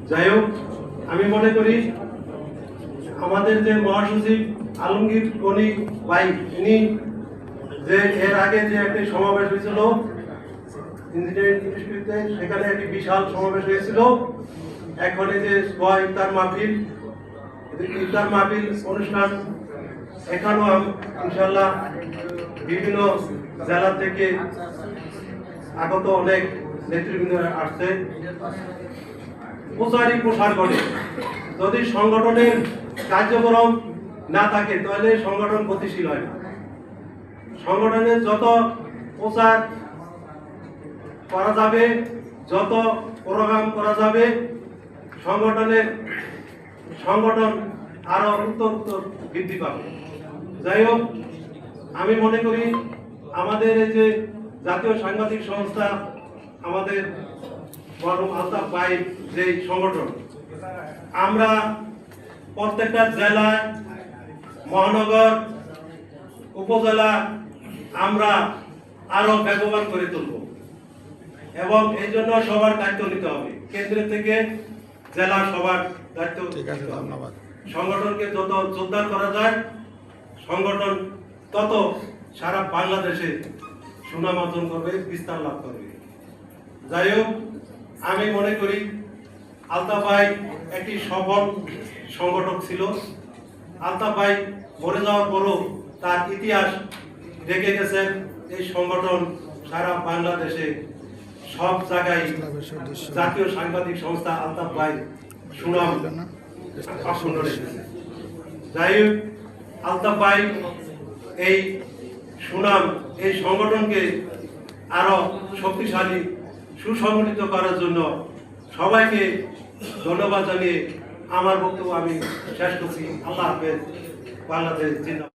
যাই হোক, আমি মনে করি আমাদের যে মহাসচিব আলমগীর গনি ভাই, ইনি যে এর আগে যে একটি সমাবেশ হয়েছিল ইঞ্জিনিয়ারিং ইনস্টিটিউটে, সেখানে একটি বিশাল সমাবেশ হয়েছিল। এখন যে ইফতার মাহফিল, ইফতার মাহফিল অনুষ্ঠান এখানেও ইনশাল্লাহ বিভিন্ন জেলা থেকে আগত অনেক নেতৃবৃন্দ আসছে। প্রসার করে যদি সংগঠনের কার্যক্রম না থাকে তাহলে সংগঠন গতিশীল হয় না। সংগঠনের যত প্রচার করা যাবে, যত প্রোগ্রাম করা যাবে, সংগঠন আরো উত্তর বৃদ্ধি পাবে। যাই হোক, আমি মনে করি আমাদের এই যে জাতীয় সাংবাদিক সংস্থা, আমাদের মরহুম আলতাফ ভাই যে সংগঠন, আমরা প্রত্যেকটা জেলায়, মহানগর, উপজেলা আমরা আরো বেগবান করে তুলব এবং এই জন্য সবার দায়িত্ব নিতে হবে। কেন্দ্র থেকে জেলা সবার দায়িত্ব। ধন্যবাদ। সংগঠনকে যত জোরদার করা যায়, সংগঠন তত সারা বাংলাদেশে সুনাম অর্জন করবে, বিস্তার লাভ করবে। যাই হোক, আমি মনে করি আলতাফ ভাই একটি সফল সংগঠক ছিল। আলতাফ ভাই মরে যাওয়ার পরও তার ইতিহাস রেখে গেছেন। এই সংগঠন সারা বাংলাদেশে সব জায়গায় জাতীয় সাংবাদিক সংস্থা আলতাফ ভাই সুনাম আসন্ন রেখেছে। যাই হোক, আলতাফ ভাই এই সুনাম, এই সংগঠনকে আরো শক্তিশালী, সুসংগঠিত করার জন্য সবাইকে ধন্যবাদ জানিয়ে আমার বক্তব্য আমি শেষ করছি। আল্লাহ হাফেজ। বাংলাদেশ জিন্দাবাদ।